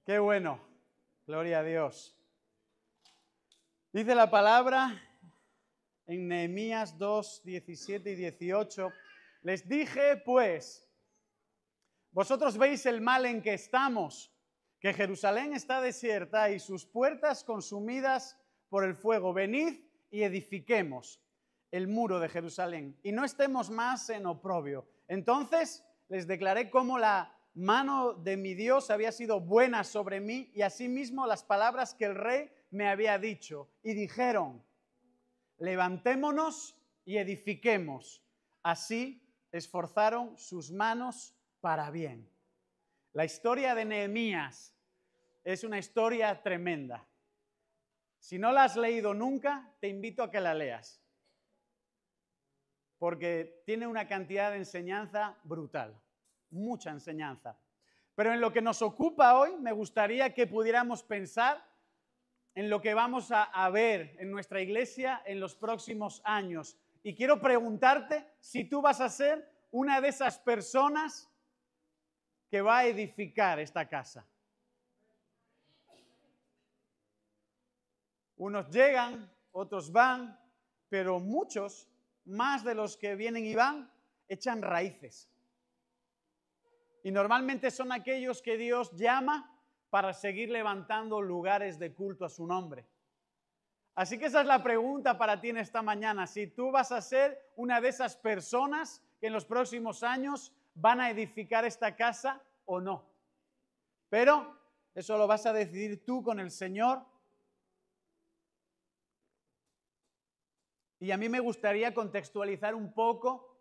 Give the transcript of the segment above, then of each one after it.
Qué bueno, gloria a Dios. Dice la palabra en Nehemías 2, 17 y 18, les dije pues, vosotros veis el mal en que estamos, que Jerusalén está desierta y sus puertas consumidas por el fuego. Venid y edifiquemos el muro de Jerusalén y no estemos más en oprobio. Entonces les declaré cómo la mano de mi Dios había sido buena sobre mí y asimismo las palabras que el rey me había dicho. Y dijeron, levantémonos y edifiquemos. Así esforzaron sus manos para bien. La historia de Nehemías es una historia tremenda. Si no la has leído nunca, te invito a que la leas, porque tiene una cantidad de enseñanza brutal, mucha enseñanza. Pero en lo que nos ocupa hoy, me gustaría que pudiéramos pensar en lo que vamos a ver en nuestra iglesia en los próximos años. Y quiero preguntarte si tú vas a ser una de esas personas que va a edificar esta casa. Unos llegan, otros van, pero muchos, más de los que vienen y van, echan raíces. Y normalmente son aquellos que Dios llama para seguir levantando lugares de culto a su nombre. Así que esa es la pregunta para ti en esta mañana. Si tú vas a ser una de esas personas que en los próximos años van a edificar esta casa o no. Pero eso lo vas a decidir tú con el Señor. Y a mí me gustaría contextualizar un poco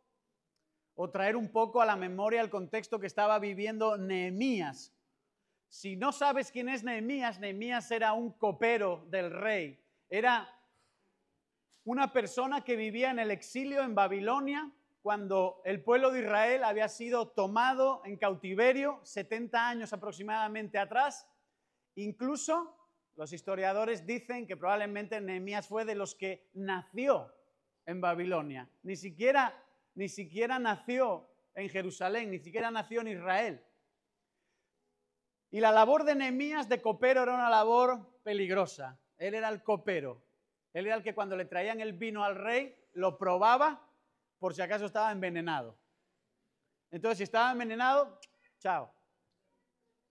o traer un poco a la memoria el contexto que estaba viviendo Nehemías. Si no sabes quién es Nehemías, Nehemías era un copero del rey. Era una persona que vivía en el exilio en Babilonia cuando el pueblo de Israel había sido tomado en cautiverio 70 años aproximadamente atrás. Incluso los historiadores dicen que probablemente Nehemías fue de los que nació en Babilonia. Ni siquiera nació en Jerusalén, ni siquiera nació en Israel. Y la labor de Nehemías de copero era una labor peligrosa. Él era el copero. Él era el que cuando le traían el vino al rey, lo probaba por si acaso estaba envenenado. Entonces, si estaba envenenado, chao.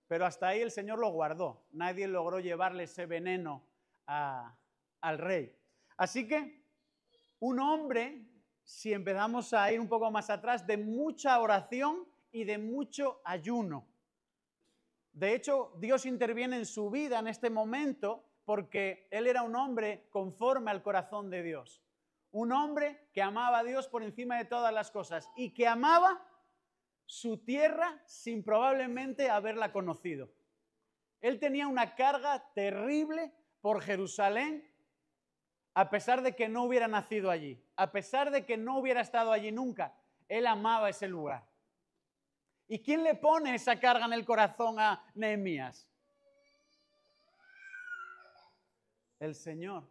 Pero hasta ahí el Señor lo guardó. Nadie logró llevarle ese veneno al rey. Así que un hombre, si empezamos a ir un poco más atrás, de mucha oración y de mucho ayuno. De hecho, Dios interviene en su vida en este momento porque él era un hombre conforme al corazón de Dios. Un hombre que amaba a Dios por encima de todas las cosas y que amaba su tierra sin probablemente haberla conocido. Él tenía una carga terrible por Jerusalén, a pesar de que no hubiera nacido allí, a pesar de que no hubiera estado allí nunca. Él amaba ese lugar. ¿Y quién le pone esa carga en el corazón a Nehemías? El Señor.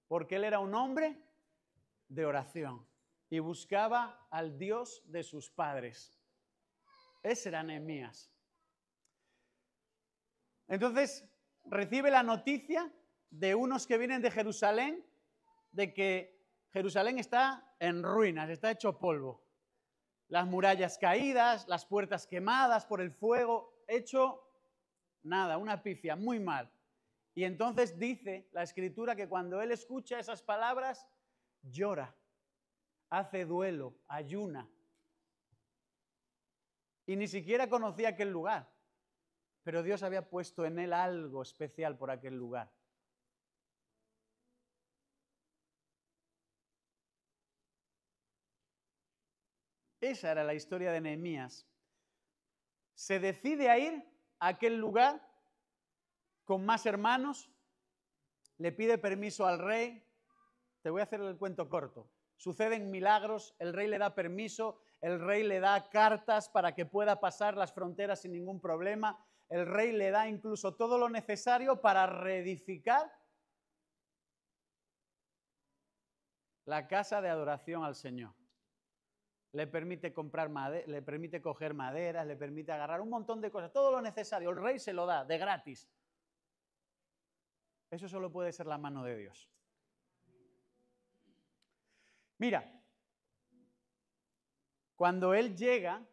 Porque él era un hombre de oración y buscaba al Dios de sus padres. Ese era Nehemías. Entonces recibe la noticia de unos que vienen de Jerusalén, de que Jerusalén está en ruinas, está hecho polvo. Las murallas caídas, las puertas quemadas por el fuego, hecho nada, una pifia, muy mal. Y entonces dice la Escritura que cuando él escucha esas palabras, llora, hace duelo, ayuna. Y ni siquiera conocía aquel lugar, pero Dios había puesto en él algo especial por aquel lugar. Esa era la historia de Nehemías. Se decide a ir a aquel lugar con más hermanos, le pide permiso al rey. Te voy a hacer el cuento corto. Suceden milagros, el rey le da permiso, el rey le da cartas para que pueda pasar las fronteras sin ningún problema, el rey le da incluso todo lo necesario para reedificar la casa de adoración al Señor. le permite comprar le permite coger maderas, le permite agarrar un montón de cosas, todo lo necesario. El rey se lo da de gratis. Eso solo puede ser la mano de Dios. Mira, cuando él llega,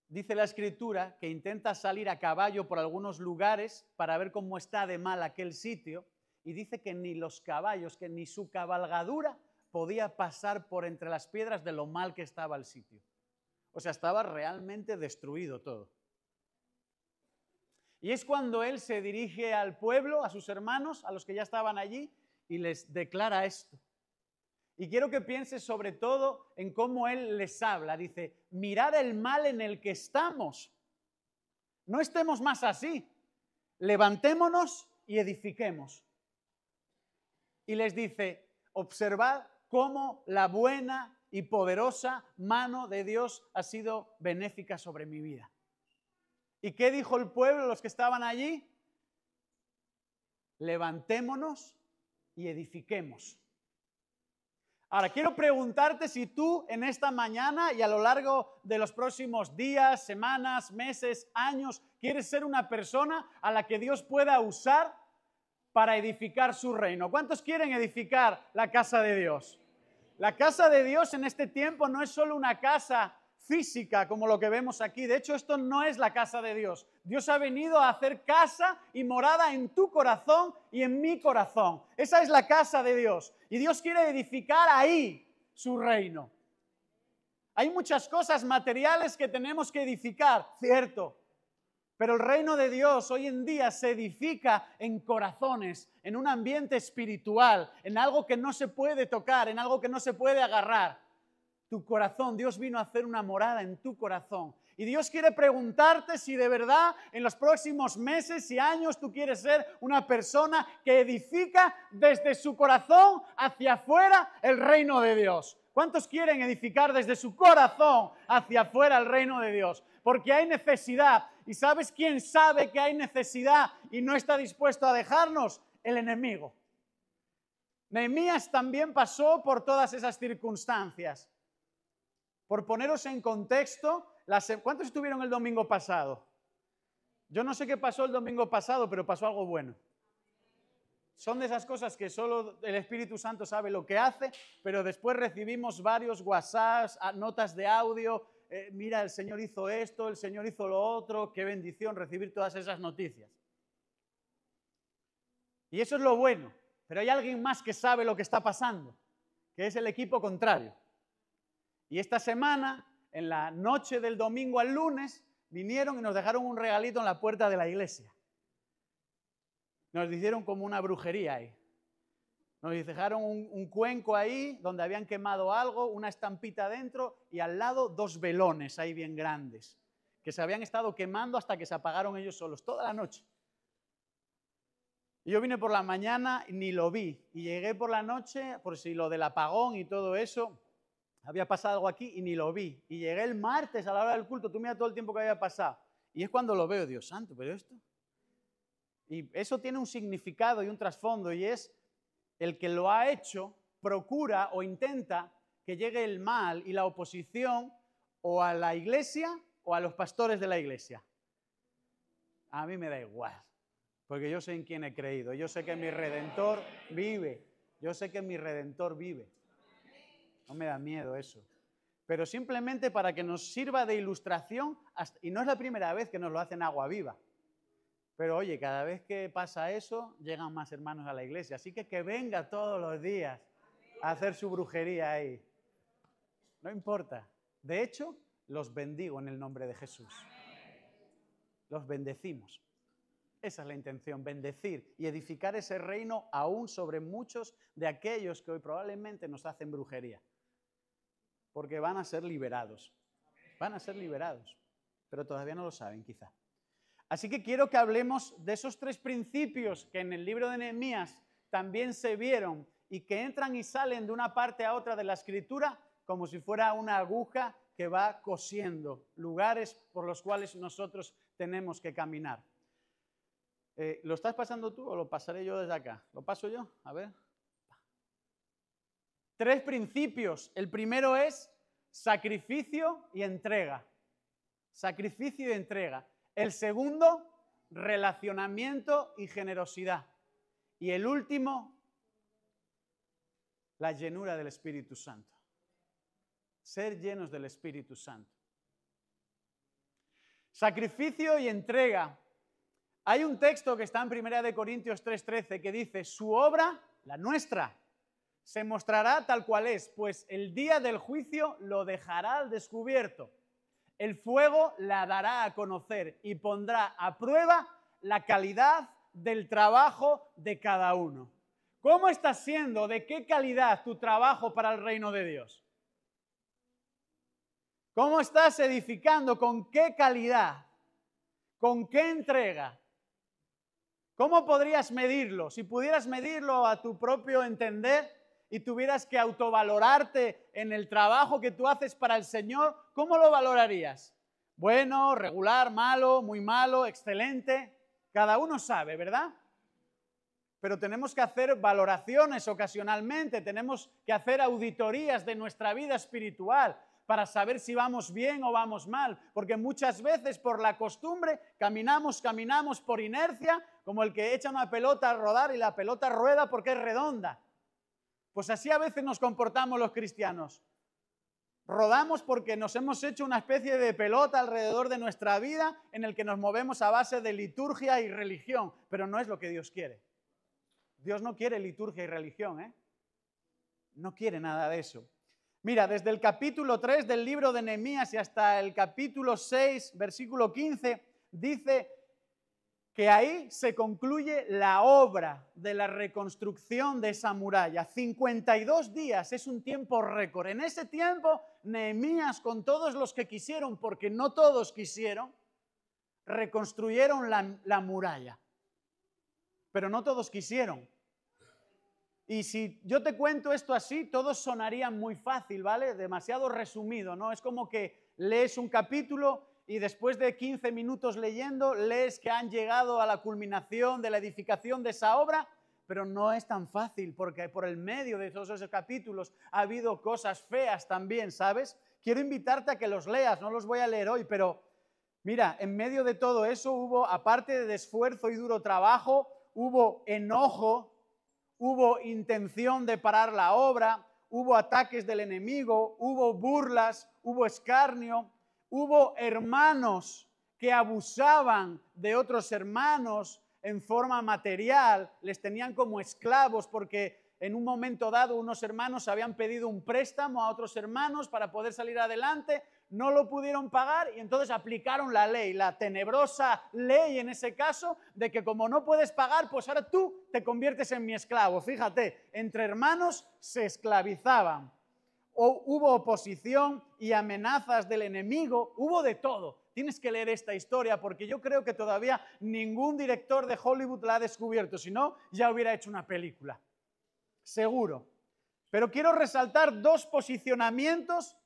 dice la Escritura que intenta salir a caballo por algunos lugares para ver cómo está de mal aquel sitio, y dice que ni los caballos, que ni su cabalgadura podía pasar por entre las piedras de lo mal que estaba el sitio. O sea, estaba realmente destruido todo. Y es cuando él se dirige al pueblo, a sus hermanos, a los que ya estaban allí, y les declara esto. Y quiero que pienses sobre todo en cómo él les habla. Dice, mirad el mal en el que estamos. No estemos más así. Levantémonos y edifiquemos. Y les dice, observad cómo la buena y poderosa mano de Dios ha sido benéfica sobre mi vida. ¿Y qué dijo el pueblo, los que estaban allí? Levantémonos y edifiquemos. Ahora, quiero preguntarte si tú en esta mañana y a lo largo de los próximos días, semanas, meses, años, quieres ser una persona a la que Dios pueda usar para edificar su reino. ¿Cuántos quieren edificar la casa de Dios? La casa de Dios en este tiempo no es solo una casa física como lo que vemos aquí. De hecho, esto no es la casa de Dios. Dios ha venido a hacer casa y morada en tu corazón y en mi corazón. Esa es la casa de Dios. Y Dios quiere edificar ahí su reino. Hay muchas cosas materiales que tenemos que edificar, cierto. Pero el reino de Dios hoy en día se edifica en corazones, en un ambiente espiritual, en algo que no se puede tocar, en algo que no se puede agarrar. Tu corazón, Dios vino a hacer una morada en tu corazón. Y Dios quiere preguntarte si de verdad en los próximos meses y años tú quieres ser una persona que edifica desde su corazón hacia afuera el reino de Dios. ¿Cuántos quieren edificar desde su corazón hacia afuera el reino de Dios? Porque hay necesidad. ¿Y sabes quién sabe que hay necesidad y no está dispuesto a dejarnos? El enemigo. Nehemías también pasó por todas esas circunstancias. Por poneros en contexto, ¿cuántos estuvieron el domingo pasado? Yo no sé qué pasó el domingo pasado, pero pasó algo bueno. Son de esas cosas que solo el Espíritu Santo sabe lo que hace, pero después recibimos varios WhatsApps, notas de audio, mira, el Señor hizo esto, el Señor hizo lo otro, qué bendición recibir todas esas noticias. Y eso es lo bueno, pero hay alguien más que sabe lo que está pasando, que es el equipo contrario. Y esta semana, en la noche del domingo al lunes, vinieron y nos dejaron un regalito en la puerta de la iglesia. Nos hicieron como una brujería ahí. Nos dejaron un cuenco ahí donde habían quemado algo, una estampita dentro y al lado 2 velones ahí bien grandes que se habían estado quemando hasta que se apagaron ellos solos toda la noche. Y yo vine por la mañana y ni lo vi. Y llegué por la noche, por si lo del apagón y todo eso, había pasado algo aquí y ni lo vi. Y llegué el martes a la hora del culto, tú mira todo el tiempo que había pasado. Y es cuando lo veo, Dios santo, ¿pero esto? Y eso tiene un significado y un trasfondo, y es el que lo ha hecho procura o intenta que llegue el mal y la oposición o a la iglesia o a los pastores de la iglesia. A mí me da igual, porque yo sé en quién he creído. Yo sé que mi Redentor vive. Yo sé que mi Redentor vive. No me da miedo eso. Pero simplemente para que nos sirva de ilustración, y no es la primera vez que nos lo hacen Agua Viva. Pero oye, cada vez que pasa eso, llegan más hermanos a la iglesia. Así que venga todos los días a hacer su brujería ahí. No importa. De hecho, los bendigo en el nombre de Jesús. Los bendecimos. Esa es la intención, bendecir y edificar ese reino aún sobre muchos de aquellos que hoy probablemente nos hacen brujería. Porque van a ser liberados. Van a ser liberados. Pero todavía no lo saben, quizá. Así que quiero que hablemos de esos 3 principios que en el libro de Nehemías también se vieron y que entran y salen de una parte a otra de la Escritura como si fuera una aguja que va cosiendo lugares por los cuales nosotros tenemos que caminar. ¿Lo estás pasando tú o lo pasaré yo desde acá? ¿Lo paso yo? A ver. 3 principios. El primero es, sacrificio y entrega. Sacrificio y entrega. El segundo, relacionamiento y generosidad. Y el último, la llenura del Espíritu Santo. Ser llenos del Espíritu Santo. Sacrificio y entrega. Hay un texto que está en 1 Corintios 3:13 que dice, su obra, la nuestra, se mostrará tal cual es, pues el día del juicio lo dejará al descubierto. El fuego la dará a conocer y pondrá a prueba la calidad del trabajo de cada uno. ¿Cómo está siendo? ¿De qué calidad tu trabajo para el reino de Dios? ¿Cómo estás edificando? ¿Con qué calidad? ¿Con qué entrega? ¿Cómo podrías medirlo? Si pudieras medirlo a tu propio entender y tuvieras que autovalorarte en el trabajo que tú haces para el Señor, ¿cómo lo valorarías? Bueno, regular, malo, excelente. Cada uno sabe, ¿verdad? Pero tenemos que hacer valoraciones ocasionalmente, tenemos que hacer auditorías de nuestra vida espiritual para saber si vamos bien o vamos mal, porque muchas veces por la costumbre caminamos por inercia, como el que echa una pelota a rodar y la pelota rueda porque es redonda. Pues así a veces nos comportamos los cristianos. Rodamos porque nos hemos hecho una especie de pelota alrededor de nuestra vida en el que nos movemos a base de liturgia y religión, pero no es lo que Dios quiere. Dios no quiere liturgia y religión, ¿eh? No quiere nada de eso. Mira, desde el capítulo 3 del libro de Nehemías y hasta el capítulo 6, versículo 15, dice que ahí se concluye la obra de la reconstrucción de esa muralla. 52 días es un tiempo récord. En ese tiempo, Nehemías, con todos los que quisieron, porque no todos quisieron, reconstruyeron la muralla. Pero no todos quisieron. Y si yo te cuento esto así, todos sonarían muy fácil, ¿vale? Demasiado resumido, ¿no? Es como que lees un capítulo y después de 15 minutos leyendo, lees que han llegado a la culminación de la edificación de esa obra, pero no es tan fácil porque por el medio de todos esos capítulos ha habido cosas feas también, ¿sabes? Quiero invitarte a que los leas, no los voy a leer hoy, pero mira, en medio de todo eso hubo, aparte de esfuerzo y duro trabajo, hubo enojo, hubo intención de parar la obra, hubo ataques del enemigo, hubo burlas, hubo escarnio, hubo hermanos que abusaban de otros hermanos en forma material, les tenían como esclavos porque en un momento dado unos hermanos habían pedido un préstamo a otros hermanos para poder salir adelante, no lo pudieron pagar y entonces aplicaron la ley, la tenebrosa ley en ese caso de que como no puedes pagar, pues ahora tú te conviertes en mi esclavo. Fíjate, entre hermanos se esclavizaban. O hubo oposición y amenazas del enemigo, hubo de todo. Tienes que leer esta historia porque yo creo que todavía ningún director de Hollywood la ha descubierto, si no, ya hubiera hecho una película. Seguro. Pero quiero resaltar dos posicionamientos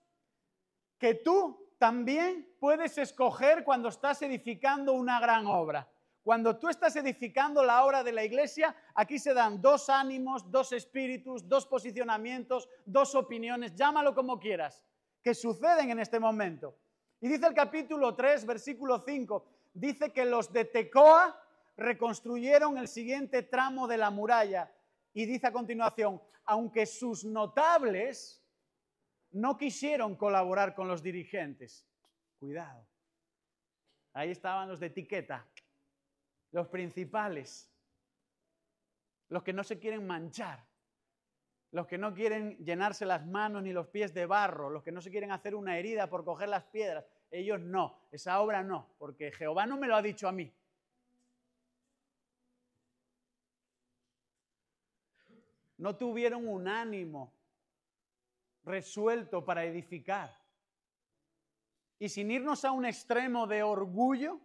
que tú también puedes escoger cuando estás edificando una gran obra. Cuando tú estás edificando la obra de la iglesia, aquí se dan dos ánimos, dos espíritus, dos posicionamientos, dos opiniones, llámalo como quieras, que suceden en este momento. Y dice el capítulo 3, versículo 5, dice que los de Tecoa reconstruyeron el siguiente tramo de la muralla. Y dice a continuación, aunque sus notables no quisieron colaborar con los dirigentes. Cuidado. Ahí estaban los de etiqueta, los principales, los que no se quieren manchar, los que no quieren llenarse las manos ni los pies de barro, los que no se quieren hacer una herida por coger las piedras. Ellos no, esa obra no, porque Jehová no me lo ha dicho a mí. No tuvieron un ánimo resuelto para edificar. Y sin irnos a un extremo de orgullo,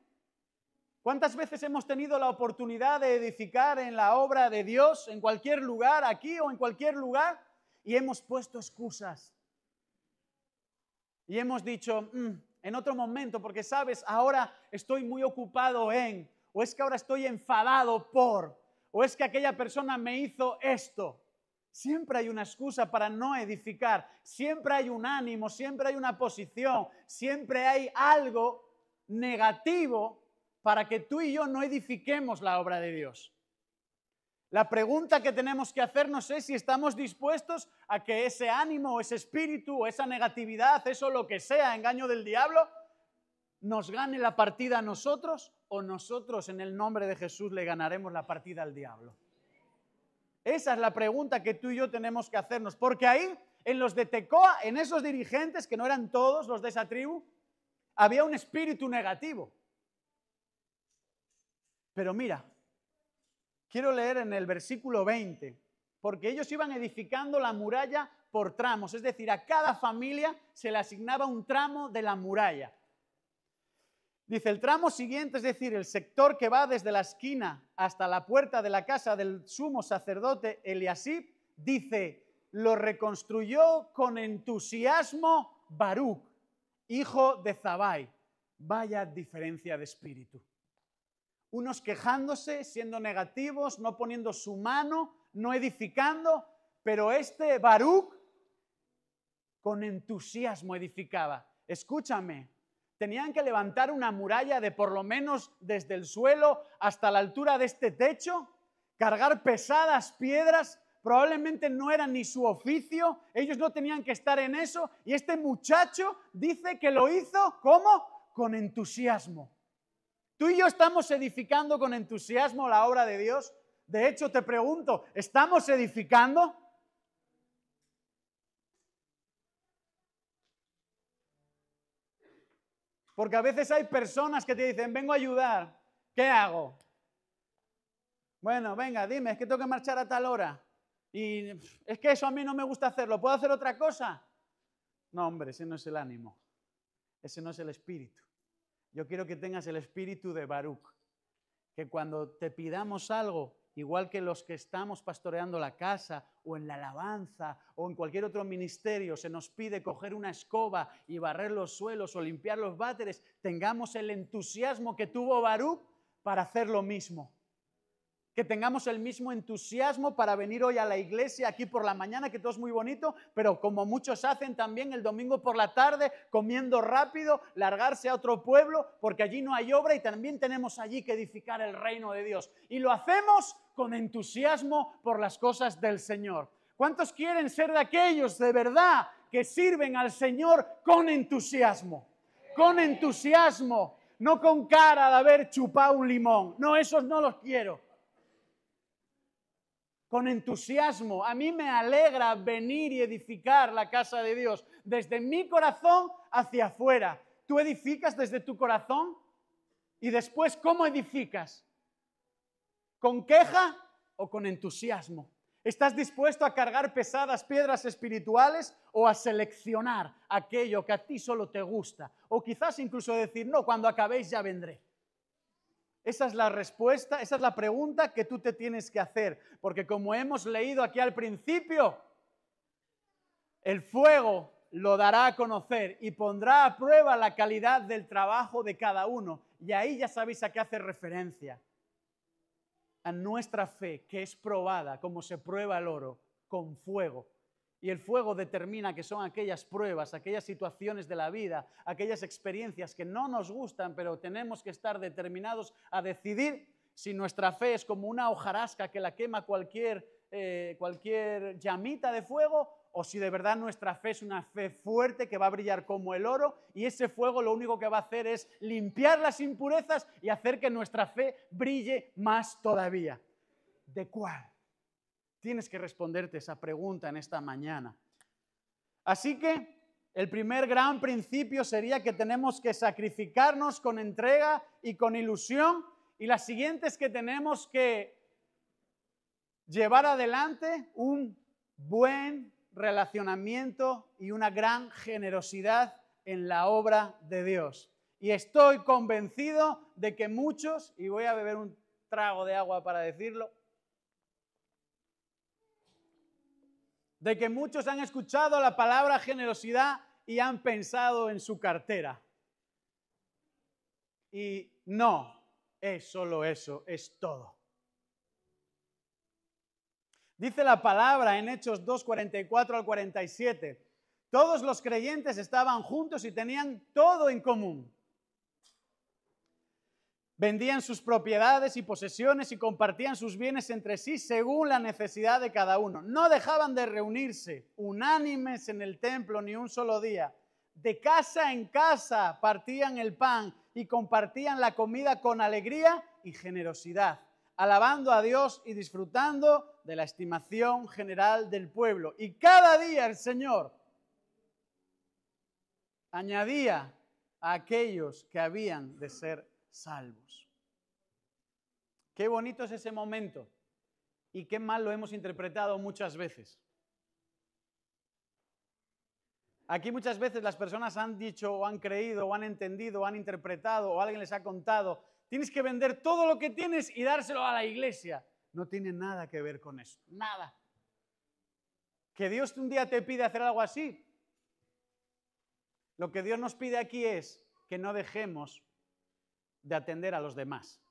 ¿cuántas veces hemos tenido la oportunidad de edificar en la obra de Dios, en cualquier lugar, aquí o en cualquier lugar, y hemos puesto excusas? Y hemos dicho, en otro momento, porque sabes, ahora estoy muy ocupado en, o es que ahora estoy enfadado por, o es que aquella persona me hizo esto. Siempre hay una excusa para no edificar, siempre hay un ánimo, siempre hay una posición, siempre hay algo negativo para que tú y yo no edifiquemos la obra de Dios. La pregunta que tenemos que hacernos es si estamos dispuestos a que ese ánimo, o ese espíritu, o esa negatividad, eso lo que sea, engaño del diablo, nos gane la partida a nosotros, o nosotros en el nombre de Jesús le ganaremos la partida al diablo. Esa es la pregunta que tú y yo tenemos que hacernos, porque ahí, en los de Tecoa, en esos dirigentes, que no eran todos los de esa tribu, había un espíritu negativo. Pero mira, quiero leer en el versículo 20, porque ellos iban edificando la muralla por tramos, es decir, a cada familia se le asignaba un tramo de la muralla. Dice, el tramo siguiente, es decir, el sector que va desde la esquina hasta la puerta de la casa del sumo sacerdote Eliasib, dice, lo reconstruyó con entusiasmo Baruc, hijo de Zabai. Vaya diferencia de espíritu. Unos quejándose, siendo negativos, no poniendo su mano, no edificando, pero este Baruc con entusiasmo edificaba. Escúchame, tenían que levantar una muralla de por lo menos desde el suelo hasta la altura de este techo, cargar pesadas piedras, probablemente no era ni su oficio, ellos no tenían que estar en eso, y este muchacho dice que lo hizo, ¿cómo? Con entusiasmo. Tú y yo estamos edificando con entusiasmo la obra de Dios. De hecho, te pregunto, ¿estamos edificando? Porque a veces hay personas que te dicen, vengo a ayudar, ¿qué hago? Bueno, venga, dime, es que tengo que marchar a tal hora. Y es que eso a mí no me gusta hacerlo, ¿puedo hacer otra cosa? No, hombre, ese no es el ánimo, ese no es el espíritu. Yo quiero que tengas el espíritu de Baruc, que cuando te pidamos algo, igual que los que estamos pastoreando la casa o en la alabanza o en cualquier otro ministerio, se nos pide coger una escoba y barrer los suelos o limpiar los váteres, tengamos el entusiasmo que tuvo Baruc para hacer lo mismo. Que tengamos el mismo entusiasmo para venir hoy a la iglesia aquí por la mañana, que todo es muy bonito, pero como muchos hacen también el domingo por la tarde, comiendo rápido, largarse a otro pueblo, porque allí no hay obra y también tenemos allí que edificar el reino de Dios. Y lo hacemos con entusiasmo por las cosas del Señor. ¿Cuántos quieren ser de aquellos de verdad que sirven al Señor con entusiasmo? Con entusiasmo, no con cara de haber chupado un limón. No, esos no los quiero. Con entusiasmo. A mí me alegra venir y edificar la casa de Dios desde mi corazón hacia afuera. ¿Tú edificas desde tu corazón? Y después, ¿cómo edificas? ¿Con queja o con entusiasmo? ¿Estás dispuesto a cargar pesadas piedras espirituales o a seleccionar aquello que a ti solo te gusta? O quizás incluso decir, no, cuando acabéis ya vendré. Esa es la respuesta, esa es la pregunta que tú te tienes que hacer. Porque como hemos leído aquí al principio, el fuego lo dará a conocer y pondrá a prueba la calidad del trabajo de cada uno. Y ahí ya sabéis a qué hace referencia. A nuestra fe, que es probada como se prueba el oro, con fuego. Y el fuego determina que son aquellas pruebas, aquellas situaciones de la vida, aquellas experiencias que no nos gustan, pero tenemos que estar determinados a decidir si nuestra fe es como una hojarasca que la quema cualquier llamita de fuego, o si de verdad nuestra fe es una fe fuerte que va a brillar como el oro, y ese fuego lo único que va a hacer es limpiar las impurezas y hacer que nuestra fe brille más todavía. ¿De cuál? Tienes que responderte esa pregunta en esta mañana. Así que el primer gran principio sería que tenemos que sacrificarnos con entrega y con ilusión. Y la siguiente es que tenemos que llevar adelante un buen relacionamiento y una gran generosidad en la obra de Dios. Y estoy convencido de que muchos, y voy a beber un trago de agua para decirlo, de que muchos han escuchado la palabra generosidad y han pensado en su cartera. Y no es solo eso, es todo. Dice la palabra en Hechos 2, 44 al 47. Todos los creyentes estaban juntos y tenían todo en común. Vendían sus propiedades y posesiones y compartían sus bienes entre sí según la necesidad de cada uno. No dejaban de reunirse unánimes en el templo ni un solo día. De casa en casa partían el pan y compartían la comida con alegría y generosidad, alabando a Dios y disfrutando de la estimación general del pueblo. Y cada día el Señor añadía a aquellos que habían de ser salvos. Qué bonito es ese momento y qué mal lo hemos interpretado muchas veces. Aquí muchas veces las personas han dicho o han creído o han entendido o han interpretado o alguien les ha contado: tienes que vender todo lo que tienes y dárselo a la iglesia. No tiene nada que ver con eso, nada. Que Dios un día te pide hacer algo así. Lo que Dios nos pide aquí es que no dejemos de atender a los demás.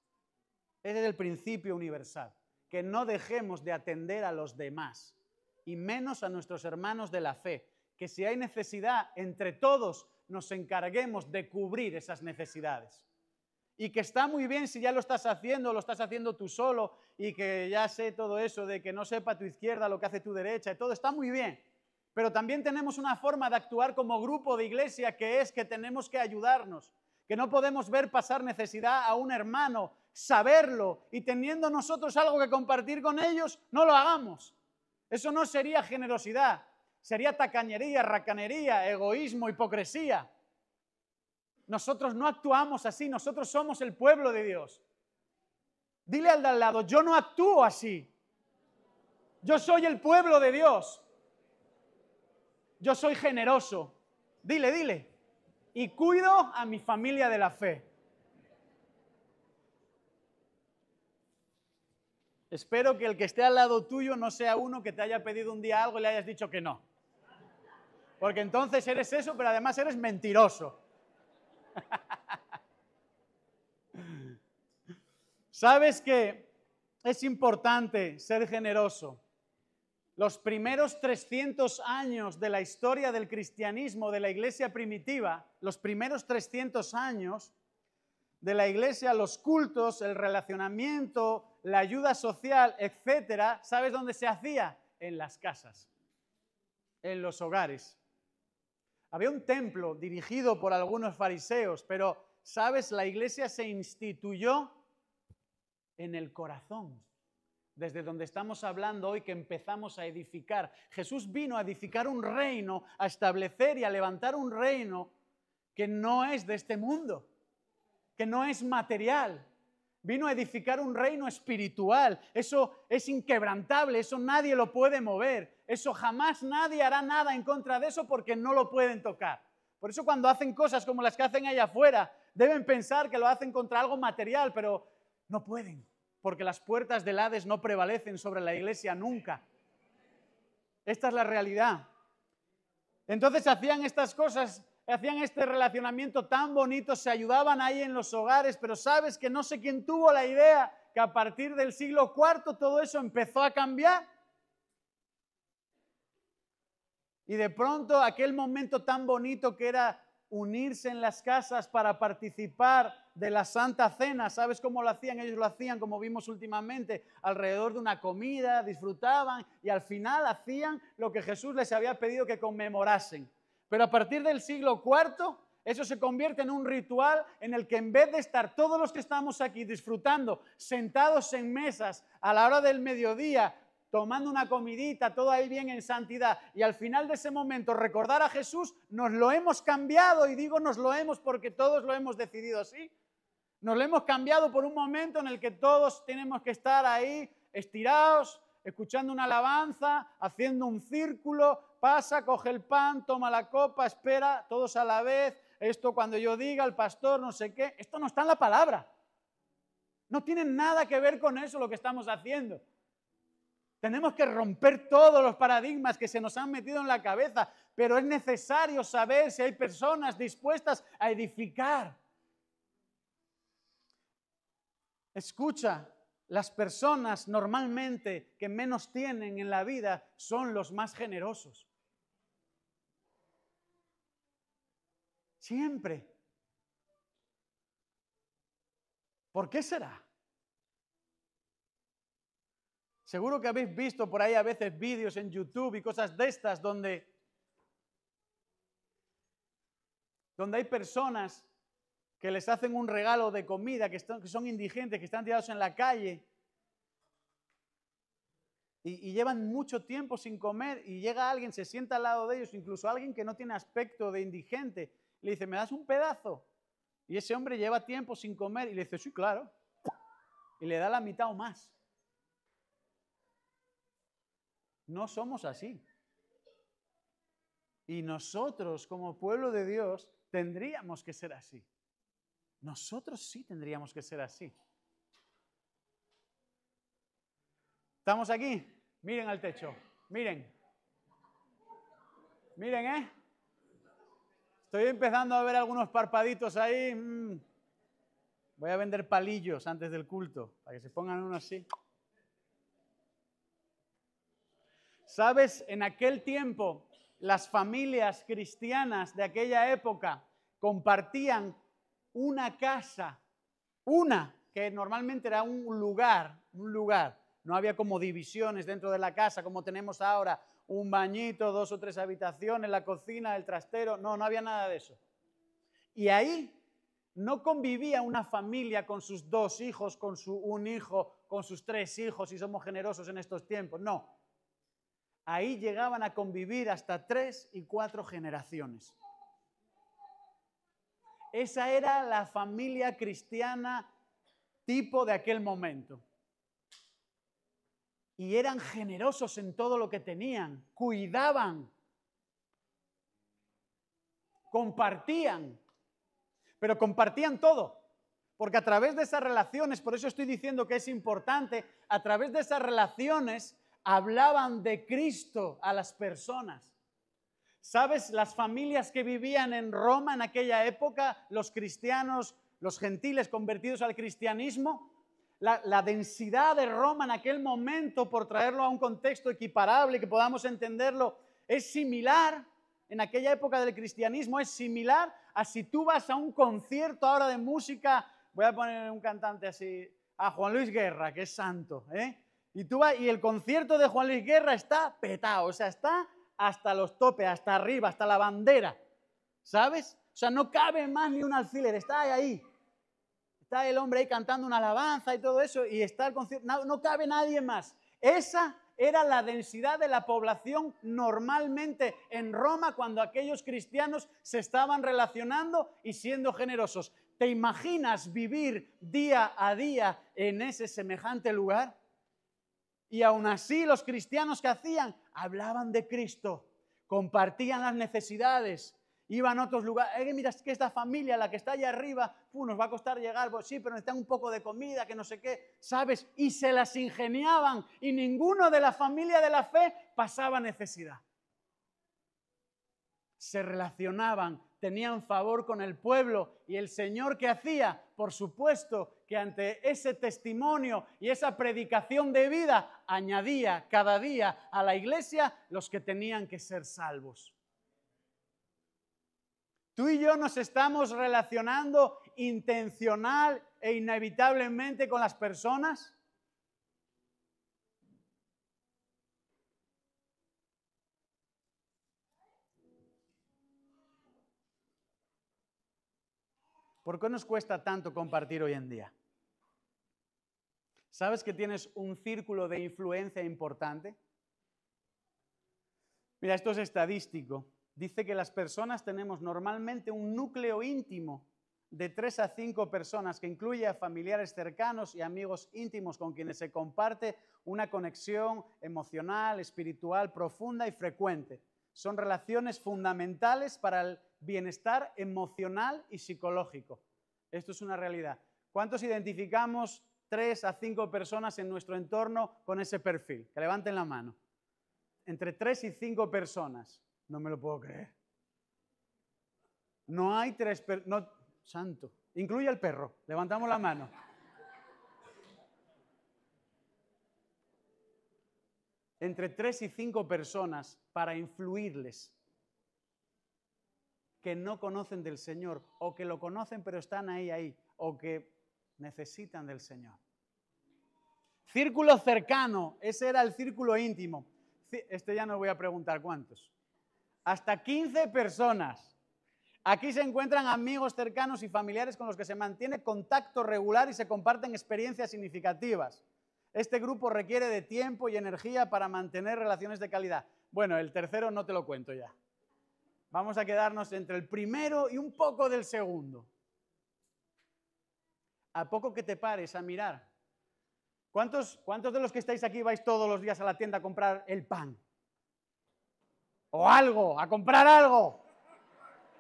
Ese es el principio universal, que no dejemos de atender a los demás y menos a nuestros hermanos de la fe. Que si hay necesidad, entre todos nos encarguemos de cubrir esas necesidades. Y que está muy bien si ya lo estás haciendo tú solo y que ya sé todo eso de que no sepa tu izquierda lo que hace tu derecha y todo, está muy bien. Pero también tenemos una forma de actuar como grupo de iglesia que es que tenemos que ayudarnos. Que no podemos ver pasar necesidad a un hermano, saberlo y teniendo nosotros algo que compartir con ellos, no lo hagamos. Eso no sería generosidad, sería tacañería, racanería, egoísmo, hipocresía. Nosotros no actuamos así, nosotros somos el pueblo de Dios. Dile al de al lado: yo no actúo así. Yo soy el pueblo de Dios. Yo soy generoso. Dile, dile. Y cuido a mi familia de la fe. Espero que el que esté al lado tuyo no sea uno que te haya pedido un día algo y le hayas dicho que no. Porque entonces eres eso, pero además eres mentiroso. ¿Sabes que es importante ser generoso? Los primeros 300 años de la historia del cristianismo, de la iglesia primitiva, los primeros 300 años de la iglesia, los cultos, el relacionamiento, la ayuda social, etcétera, ¿sabes dónde se hacía? En las casas, en los hogares. Había un templo dirigido por algunos fariseos, pero, ¿sabes? La iglesia se instituyó en el corazón. Desde donde estamos hablando hoy, que empezamos a edificar. Jesús vino a edificar un reino, a establecer y a levantar un reino que no es de este mundo, que no es material. Vino a edificar un reino espiritual. Eso es inquebrantable, eso nadie lo puede mover. Eso jamás nadie hará nada en contra de eso porque no lo pueden tocar. Por eso cuando hacen cosas como las que hacen allá afuera, deben pensar que lo hacen contra algo material, pero no pueden. Porque las puertas del Hades no prevalecen sobre la iglesia nunca. Esta es la realidad. Entonces hacían estas cosas, hacían este relacionamiento tan bonito, se ayudaban ahí en los hogares, pero sabes que no sé quién tuvo la idea que a partir del siglo IV todo eso empezó a cambiar. Y de pronto aquel momento tan bonito que era unirse en las casas para participar de la Santa Cena. ¿Sabes cómo lo hacían? Ellos lo hacían, como vimos últimamente, alrededor de una comida, disfrutaban y al final hacían lo que Jesús les había pedido que conmemorasen. Pero a partir del siglo IV, eso se convierte en un ritual en el que en vez de estar todos los que estamos aquí disfrutando, sentados en mesas a la hora del mediodía, tomando una comidita, todo ahí bien en santidad, y al final de ese momento recordar a Jesús, nos lo hemos cambiado, y digo nos lo hemos porque todos lo hemos decidido así. Nos lo hemos cambiado por un momento en el que todos tenemos que estar ahí estirados, escuchando una alabanza, haciendo un círculo, pasa, coge el pan, toma la copa, espera, todos a la vez, esto cuando yo diga, el pastor, no sé qué, esto no está en la palabra. No tiene nada que ver con eso lo que estamos haciendo. Tenemos que romper todos los paradigmas que se nos han metido en la cabeza, pero es necesario saber si hay personas dispuestas a edificar. Escucha, las personas normalmente que menos tienen en la vida son los más generosos. Siempre. ¿Por qué será? Seguro que habéis visto por ahí a veces vídeos en YouTube y cosas de estas donde hay personas que les hacen un regalo de comida, que son indigentes, que están tirados en la calle y llevan mucho tiempo sin comer y llega alguien, se sienta al lado de ellos, incluso alguien que no tiene aspecto de indigente, le dice, ¿me das un pedazo? Y ese hombre lleva tiempo sin comer y le dice, sí, claro, y le da la mitad o más. No somos así. Y nosotros, como pueblo de Dios, tendríamos que ser así. Nosotros sí tendríamos que ser así. ¿Estamos aquí? Miren al techo. Miren. Miren, ¿eh? Estoy empezando a ver algunos parpaditos ahí. Voy a vender palillos antes del culto, para que se pongan uno así. ¿Sabes? En aquel tiempo, las familias cristianas de aquella época compartían una casa, que normalmente era un lugar. No había como divisiones dentro de la casa como tenemos ahora, un bañito, 2 o 3 habitaciones, la cocina, el trastero, no había nada de eso. Y ahí no convivía una familia con sus 2 hijos, con un hijo, con sus 3 hijos, si somos generosos en estos tiempos, no. Ahí llegaban a convivir hasta 3 y 4 generaciones. Esa era la familia cristiana tipo de aquel momento. Y eran generosos en todo lo que tenían, cuidaban, compartían, pero compartían todo. Porque a través de esas relaciones, por eso estoy diciendo que es importante, a través de esas relaciones hablaban de Cristo a las personas. ¿Sabes? Las familias que vivían en Roma en aquella época, los cristianos, los gentiles convertidos al cristianismo, la densidad de Roma en aquel momento, por traerlo a un contexto equiparable, que podamos entenderlo, es similar, en aquella época del cristianismo, es similar a si tú vas a un concierto ahora de música, voy a poner un cantante así, a Juan Luis Guerra, que es santo, y tú vas, y el concierto de Juan Luis Guerra está petado, o sea, está hasta los topes, hasta arriba, hasta la bandera, ¿sabes? O sea, no cabe más ni un alfiler, está ahí. Está el hombre ahí cantando una alabanza y todo eso, y está el concierto, no cabe nadie más. Esa era la densidad de la población normalmente en Roma cuando aquellos cristianos se estaban relacionando y siendo generosos. ¿Te imaginas vivir día a día en ese semejante lugar? Y aún así los cristianos que hacían, hablaban de Cristo, compartían las necesidades, iban a otros lugares. Mira, es que esta familia, la que está allá arriba, nos va a costar llegar, pues sí, pero necesitan un poco de comida, que no sé qué, ¿sabes? Y se las ingeniaban y ninguno de la familia de la fe pasaba necesidad. Se relacionaban, tenían favor con el pueblo y el Señor, ¿qué hacía? Por supuesto que ante ese testimonio y esa predicación de vida añadía cada día a la iglesia los que tenían que ser salvos. Tú y yo nos estamos relacionando intencional e inevitablemente con las personas. ¿Por qué nos cuesta tanto compartir hoy en día? ¿Sabes que tienes un círculo de influencia importante? Mira, esto es estadístico. Dice que las personas tenemos normalmente un núcleo íntimo de 3 a 5 personas que incluye a familiares cercanos y amigos íntimos con quienes se comparte una conexión emocional, espiritual, profunda y frecuente. Son relaciones fundamentales para el bienestar emocional y psicológico. Esto es una realidad. ¿Cuántos identificamos 3 a 5 personas en nuestro entorno con ese perfil? Que levanten la mano. Entre 3 y 5 personas. No me lo puedo creer. No hay 3 personas. Santo. Incluye al perro. Levantamos la mano. entre 3 y 5 personas para influirles que no conocen del Señor o que lo conocen pero están ahí o que necesitan del Señor. Círculo cercano, ese era el círculo íntimo. Este ya no voy a preguntar cuántos. Hasta 15 personas. Aquí se encuentran amigos cercanos y familiares con los que se mantiene contacto regular y se comparten experiencias significativas. Este grupo requiere de tiempo y energía para mantener relaciones de calidad. Bueno, el tercero no te lo cuento ya. Vamos a quedarnos entre el primero y un poco del segundo. A poco que te pares a mirar. ¿Cuántos de los que estáis aquí vais todos los días a la tienda a comprar el pan? O algo, a comprar algo.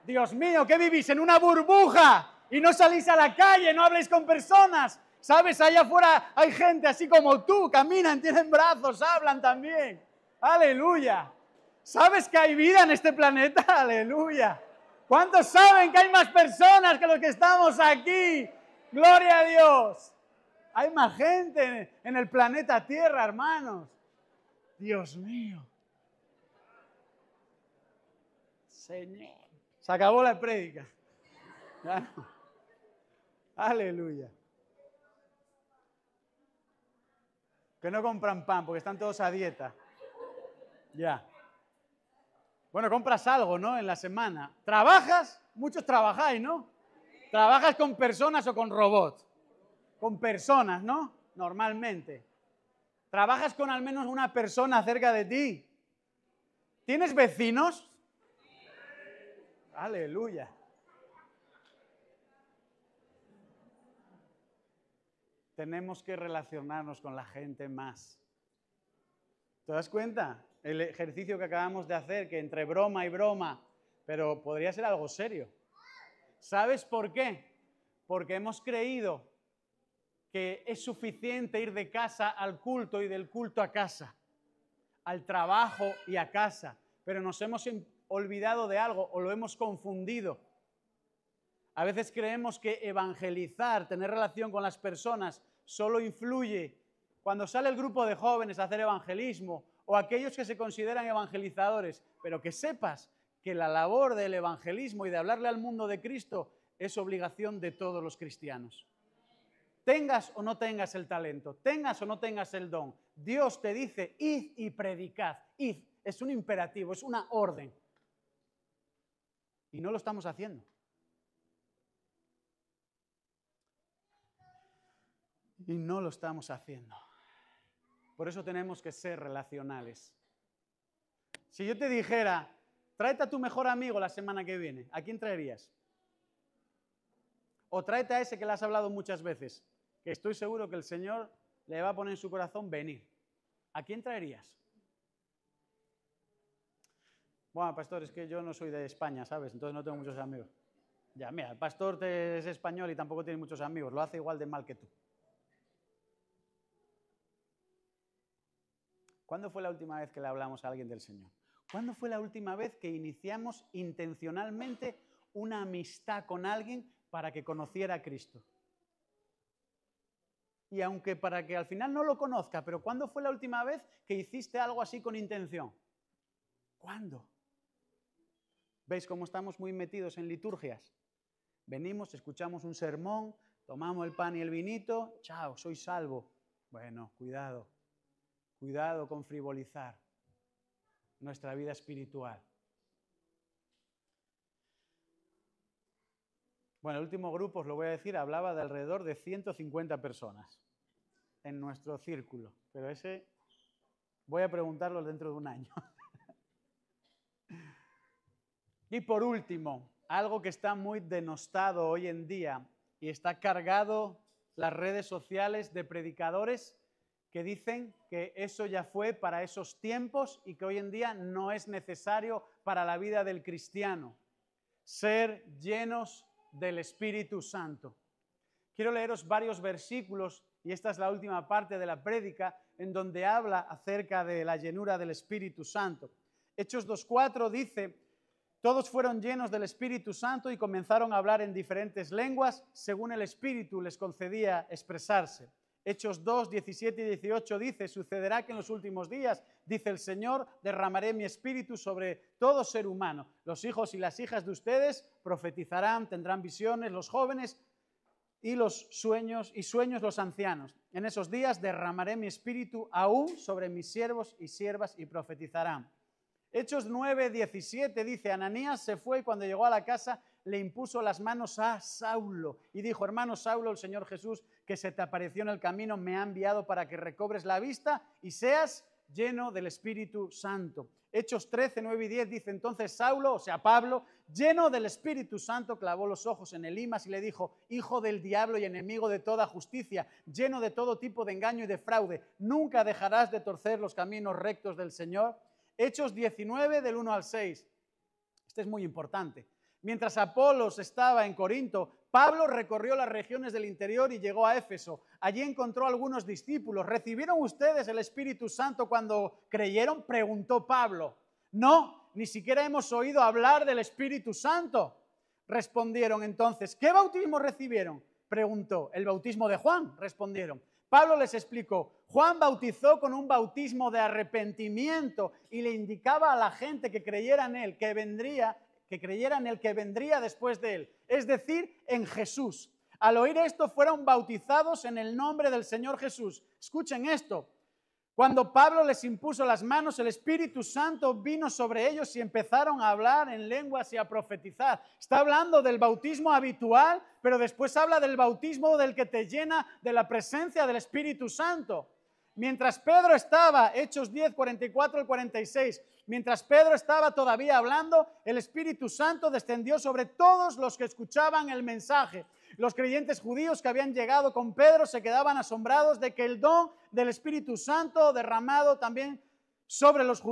Dios mío, ¿qué vivís? En una burbuja y no salís a la calle, no habléis con personas. ¿Sabes? Allá afuera hay gente así como tú, caminan, tienen brazos, hablan también. ¡Aleluya! ¿Sabes que hay vida en este planeta? ¡Aleluya! ¿Cuántos saben que hay más personas que los que estamos aquí? ¡Gloria a Dios! Hay más gente en el planeta Tierra, hermanos. Dios mío. Señor. Se acabó la prédica. Ya no. Aleluya. Que no compran pan porque están todos a dieta. Ya. Bueno, compras algo, ¿no? En la semana. ¿Trabajas? Muchos trabajáis, ¿no? ¿Trabajas con personas o con robots? Con personas, ¿no? Normalmente. ¿Trabajas con al menos una persona cerca de ti? ¿Tienes vecinos? Aleluya. Tenemos que relacionarnos con la gente más. ¿Te das cuenta? El ejercicio que acabamos de hacer, que entre broma y broma, pero podría ser algo serio. ¿Sabes por qué? Porque hemos creído que es suficiente ir de casa al culto y del culto a casa, al trabajo y a casa, pero nos hemos olvidado de algo o lo hemos confundido. A veces creemos que evangelizar, tener relación con las personas, solo influye cuando sale el grupo de jóvenes a hacer evangelismo o aquellos que se consideran evangelizadores, pero que sepas que la labor del evangelismo y de hablarle al mundo de Cristo es obligación de todos los cristianos. Tengas o no tengas el talento, tengas o no tengas el don, Dios te dice, id y predicad. Id, es un imperativo, es una orden. Y no lo estamos haciendo. Y no lo estamos haciendo. Por eso tenemos que ser relacionales. Si yo te dijera, tráete a tu mejor amigo la semana que viene, ¿a quién traerías? O tráete a ese que le has hablado muchas veces, que estoy seguro que el Señor le va a poner en su corazón venir. ¿A quién traerías? Bueno, pastor, es que yo no soy de España, ¿sabes? Entonces no tengo muchos amigos. Ya, mira, el pastor es español y tampoco tiene muchos amigos, lo hace igual de mal que tú. ¿Cuándo fue la última vez que le hablamos a alguien del Señor? ¿Cuándo fue la última vez que iniciamos intencionalmente una amistad con alguien para que conociera a Cristo? Y aunque para que al final no lo conozca, pero ¿cuándo fue la última vez que hiciste algo así con intención? ¿Cuándo? ¿Veis cómo estamos muy metidos en liturgias? Venimos, escuchamos un sermón, tomamos el pan y el vinito, chao, soy salvo. Bueno, cuidado. Cuidado con frivolizar nuestra vida espiritual. Bueno, el último grupo, os lo voy a decir, hablaba de alrededor de 150 personas en nuestro círculo. Pero ese voy a preguntarlo dentro de un año. Y por último, algo que está muy denostado hoy en día y está cargado las redes sociales de predicadores que dicen que eso ya fue para esos tiempos y que hoy en día no es necesario para la vida del cristiano. Ser llenos del Espíritu Santo. Quiero leeros varios versículos, y esta es la última parte de la prédica, en donde habla acerca de la llenura del Espíritu Santo. Hechos 2:4 dice, todos fueron llenos del Espíritu Santo y comenzaron a hablar en diferentes lenguas, según el Espíritu les concedía expresarse. Hechos 2, 17 y 18 dice, sucederá que en los últimos días, dice el Señor, derramaré mi espíritu sobre todo ser humano. Los hijos y las hijas de ustedes profetizarán, tendrán visiones, los jóvenes y sueños los ancianos. En esos días derramaré mi espíritu aún sobre mis siervos y siervas y profetizarán. Hechos 9, 17 dice, Ananías se fue y cuando llegó a la casa le impuso las manos a Saulo y dijo, hermano Saulo, el Señor Jesús que se te apareció en el camino me ha enviado para que recobres la vista y seas lleno del Espíritu Santo. Hechos 13, 9 y 10 dice, entonces Saulo, o sea Pablo, lleno del Espíritu Santo, clavó los ojos en Elimas y le dijo, hijo del diablo y enemigo de toda justicia, lleno de todo tipo de engaño y de fraude, ¿nunca dejarás de torcer los caminos rectos del Señor? Hechos 19, del 1 al 6. Este es muy importante. Mientras Apolos estaba en Corinto, Pablo recorrió las regiones del interior y llegó a Éfeso. Allí encontró a algunos discípulos. ¿Recibieron ustedes el Espíritu Santo cuando creyeron? Preguntó Pablo. No, ni siquiera hemos oído hablar del Espíritu Santo. Respondieron entonces. ¿Qué bautismo recibieron? Preguntó. El bautismo de Juan, respondieron. Pablo les explicó, Juan bautizó con un bautismo de arrepentimiento y le indicaba a la gente que creyera en él, que creyera en el que vendría después de él, es decir, en Jesús. Al oír esto fueron bautizados en el nombre del Señor Jesús. Escuchen esto. Cuando Pablo les impuso las manos, el Espíritu Santo vino sobre ellos y empezaron a hablar en lenguas y a profetizar. Está hablando del bautismo habitual, pero después habla del bautismo del que te llena de la presencia del Espíritu Santo. Mientras Pedro estaba, Hechos 10, 44 al 46, mientras Pedro estaba todavía hablando, el Espíritu Santo descendió sobre todos los que escuchaban el mensaje. Los creyentes judíos que habían llegado con Pedro se quedaban asombrados de que el don del Espíritu Santo derramado también sobre los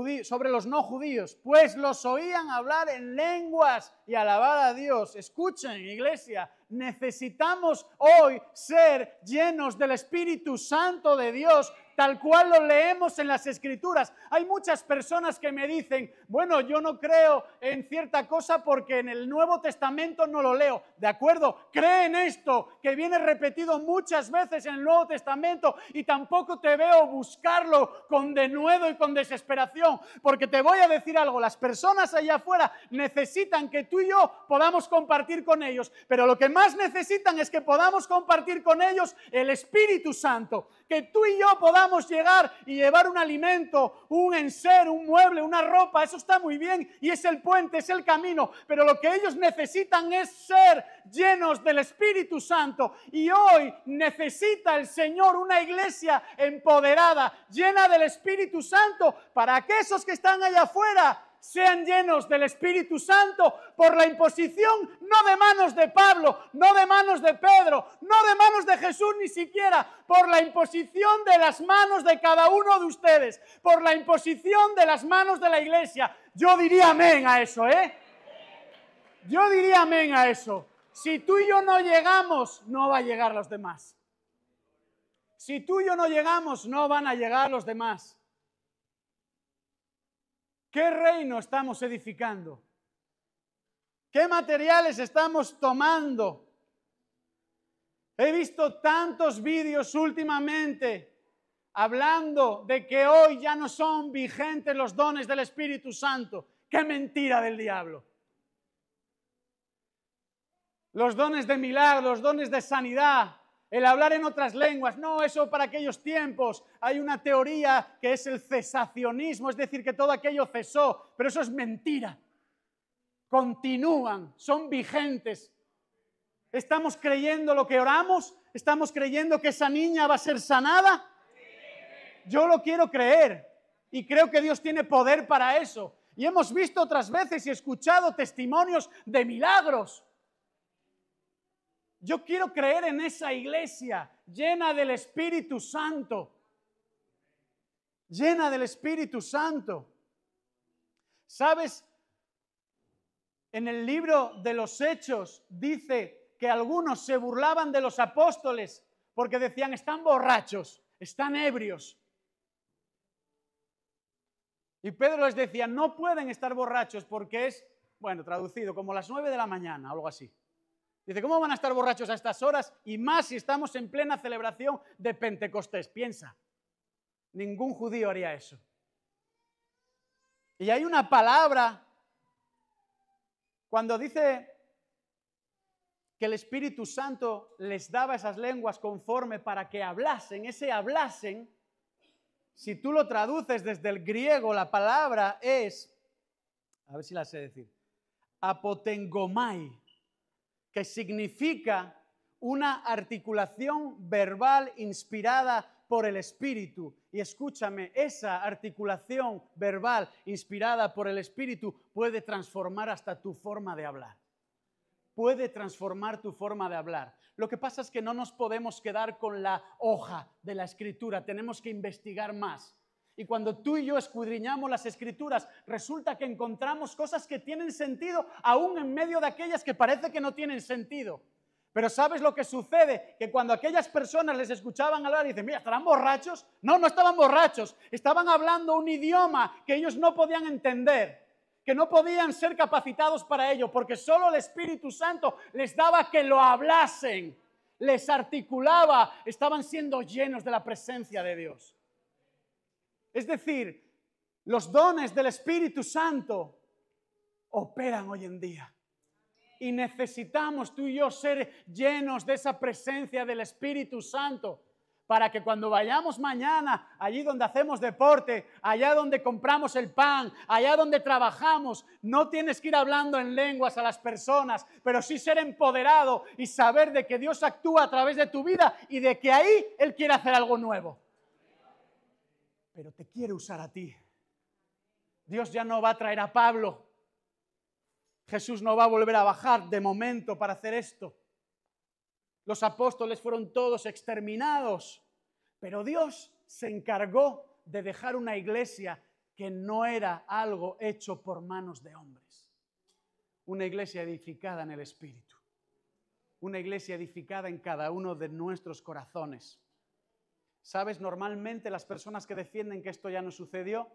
no judíos, pues los oían hablar en lenguas y alabar a Dios. Escuchen, iglesia, necesitamos hoy ser llenos del Espíritu Santo de Dios, tal cual lo leemos en las Escrituras. Hay muchas personas que me dicen, bueno, yo no creo en cierta cosa porque en el Nuevo Testamento no lo leo. De acuerdo, cree en esto que viene repetido muchas veces en el Nuevo Testamento y tampoco te veo buscarlo con denuedo y con desesperación, porque te voy a decir algo, las personas allá afuera necesitan que tú y yo podamos compartir con ellos, pero lo que más necesitan es que podamos compartir con ellos el Espíritu Santo, que tú y yo podamos llegar y llevar un alimento, un enser, un mueble, una ropa, eso está muy bien y es el puente, es el camino, pero lo que ellos necesitan es ser llenos del Espíritu Santo y hoy necesita el Señor una iglesia empoderada, llena del Espíritu Santo, para que esos que están allá afuera sean llenos del Espíritu Santo por la imposición, no de manos de Pablo, no de manos de Pedro, no de manos de Jesús ni siquiera, por la imposición de las manos de cada uno de ustedes, por la imposición de las manos de la iglesia. Yo diría amén a eso, ¿eh? Yo diría amén a eso. Si tú y yo no llegamos, no va a llegar los demás. Si tú y yo no llegamos, no van a llegar los demás. ¿Qué reino estamos edificando? ¿Qué materiales estamos tomando? He visto tantos vídeos últimamente hablando de que hoy ya no son vigentes los dones del Espíritu Santo. ¡Qué mentira del diablo! Los dones de milagros, los dones de sanidad, el hablar en otras lenguas, no, eso para aquellos tiempos. Hay una teoría que es el cesacionismo, es decir, que todo aquello cesó, pero eso es mentira. Continúan, son vigentes. ¿Estamos creyendo lo que oramos? ¿Estamos creyendo que esa niña va a ser sanada? Yo lo quiero creer y creo que Dios tiene poder para eso. Y hemos visto otras veces y escuchado testimonios de milagros. Yo quiero creer en esa iglesia llena del Espíritu Santo. Llena del Espíritu Santo. ¿Sabes? En el libro de los Hechos dice que algunos se burlaban de los apóstoles porque decían, están borrachos, están ebrios. Y Pedro les decía, no pueden estar borrachos porque es, bueno, traducido como las 9 de la mañana, algo así. Dice, ¿cómo van a estar borrachos a estas horas? Y más si estamos en plena celebración de Pentecostés. Piensa, ningún judío haría eso. Y hay una palabra, cuando dice que el Espíritu Santo les daba esas lenguas conforme para que hablasen, ese hablasen, si tú lo traduces desde el griego, la palabra es, a ver si la sé decir, apotengomai, que significa una articulación verbal inspirada por el Espíritu. Y escúchame, esa articulación verbal inspirada por el Espíritu puede transformar hasta tu forma de hablar. Puede transformar tu forma de hablar. Lo que pasa es que no nos podemos quedar con la hoja de la Escritura, tenemos que investigar más. Y cuando tú y yo escudriñamos las Escrituras, resulta que encontramos cosas que tienen sentido, aún en medio de aquellas que parece que no tienen sentido. Pero ¿sabes lo que sucede? Que cuando aquellas personas les escuchaban hablar y dicen, mira, ¿estarán borrachos? No, no estaban borrachos, estaban hablando un idioma que ellos no podían entender, que no podían ser capacitados para ello, porque solo el Espíritu Santo les daba que lo hablasen, les articulaba, estaban siendo llenos de la presencia de Dios. Es decir, los dones del Espíritu Santo operan hoy en día. Y necesitamos tú y yo ser llenos de esa presencia del Espíritu Santo para que cuando vayamos mañana, allí donde hacemos deporte, allá donde compramos el pan, allá donde trabajamos, no tienes que ir hablando en lenguas a las personas, pero sí ser empoderado y saber de que Dios actúa a través de tu vida y de que ahí Él quiere hacer algo nuevo. Pero te quiere usar a ti. Dios ya no va a traer a Pablo. Jesús no va a volver a bajar de momento para hacer esto. Los apóstoles fueron todos exterminados, pero Dios se encargó de dejar una iglesia que no era algo hecho por manos de hombres. Una iglesia edificada en el Espíritu. Una iglesia edificada en cada uno de nuestros corazones. ¿Sabes? Normalmente las personas que defienden que esto ya no sucedió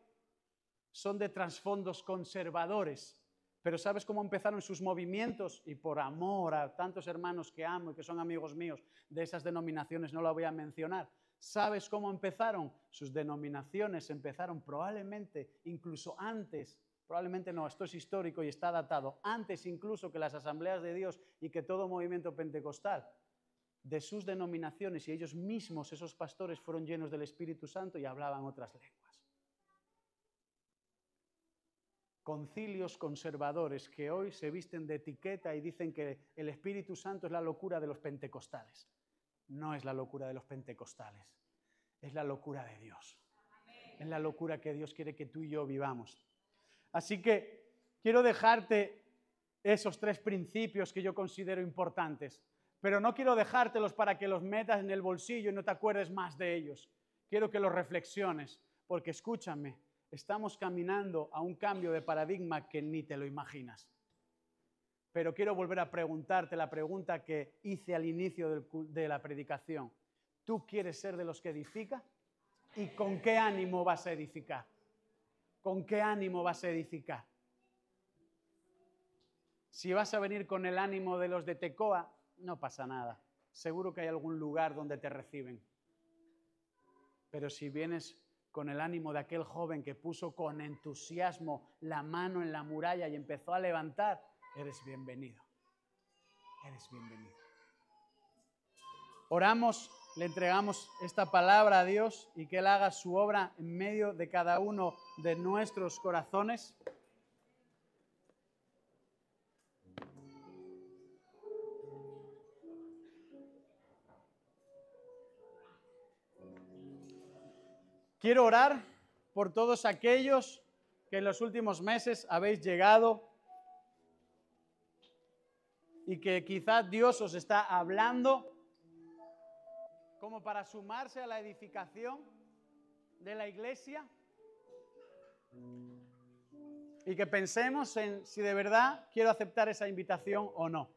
son de trasfondos conservadores. Pero ¿sabes cómo empezaron sus movimientos? Y por amor a tantos hermanos que amo y que son amigos míos de esas denominaciones, no la voy a mencionar. ¿Sabes cómo empezaron? Sus denominaciones empezaron probablemente, incluso antes, probablemente no, esto es histórico y está datado, antes incluso que las asambleas de Dios y que todo movimiento pentecostal. De sus denominaciones y ellos mismos, esos pastores, fueron llenos del Espíritu Santo y hablaban otras lenguas. Concilios conservadores que hoy se visten de etiqueta y dicen que el Espíritu Santo es la locura de los pentecostales. No es la locura de los pentecostales, es la locura de Dios. Es la locura que Dios quiere que tú y yo vivamos. Así que quiero dejarte esos 3 principios que yo considero importantes. Pero no quiero dejártelos para que los metas en el bolsillo y no te acuerdes más de ellos. Quiero que los reflexiones, porque escúchame, estamos caminando a un cambio de paradigma que ni te lo imaginas. Pero quiero volver a preguntarte la pregunta que hice al inicio de la predicación. ¿Tú quieres ser de los que edifica? ¿Y con qué ánimo vas a edificar? ¿Con qué ánimo vas a edificar? Si vas a venir con el ánimo de los de Tecoa, no pasa nada. Seguro que hay algún lugar donde te reciben. Pero si vienes con el ánimo de aquel joven que puso con entusiasmo la mano en la muralla y empezó a levantar, eres bienvenido. Eres bienvenido. Oramos, le entregamos esta palabra a Dios y que Él haga su obra en medio de cada uno de nuestros corazones. Quiero orar por todos aquellos que en los últimos meses habéis llegado y que quizás Dios os está hablando como para sumarse a la edificación de la iglesia y que pensemos en si de verdad quiero aceptar esa invitación o no.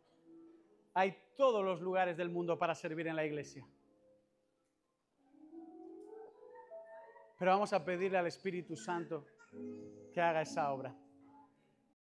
Hay todos los lugares del mundo para servir en la iglesia. Pero vamos a pedirle al Espíritu Santo que haga esa obra.